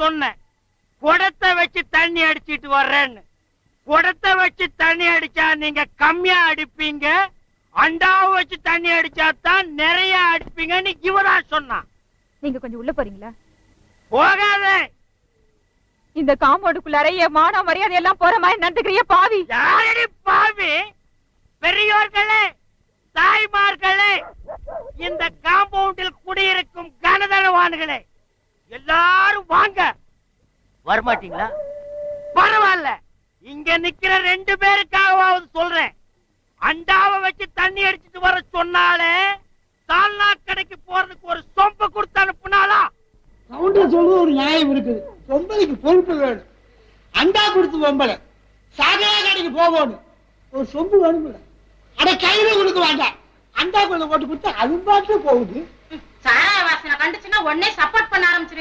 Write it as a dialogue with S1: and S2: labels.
S1: சொன்னேன், குடத்தை வச்சு தண்ணி அடிச்சிட்டு வர்றேன்னு. குடத்தை வச்சு தண்ணி அடிச்சா நீங்க கம்மியா அடிப்பீங்க, அண்டாவை வச்சு தண்ணி அடிச்சா தான் நிறைய அடிப்பீங்கன்னு இவதான் சொன்னான்.
S2: நீங்க கொஞ்சம் உள்ள போறீங்களா?
S1: போகாத.
S2: இந்த காம்பவுண்டுக்குள்ளார என் மான மரியாதை எல்லாம் போற மாதிரி நடந்துக்கிறிய பாவி.
S1: யாரடி பாவி? பெரியோர்களே, தாய்மார்களே, இந்த காம்பவுண்டில் குடியிருக்கும் கனதனவான்களே, எல்லாரும் வாங்க. வரமாட்டீங்களா? பரவாயில்ல, இங்க நிக்கிற 2 பேருக்காகவாவது சொல்றேன். அண்டாவை வச்சு தண்ணி அடிச்சிட்டு வர சொன்னாலே சால்னா கடைக்கு போறதுக்கு ஒரு சொம்பு கொடுத்து அனுப்புனாலா?
S3: கவுண்டர் சொல்றது ஒரு நியாயம் இருக்குது. பொம்பளைக்கு பொறுப்பு வேணும். அண்டா கொடுத்து பொம்பளை சாகரா கடைக்கு போகணும், ஒரு சொம்பு வேணும். அட கையில கொடுக்க வேண்டாம், அண்டா கொள்ள போட்டு கொடுத்தா அது பாட்டு போகுது.
S4: சாராய வாசனை கண்டுச்சுன்னா உடனே சப்போர்ட் பண்ண ஆரம்பிச்சிருவேன்.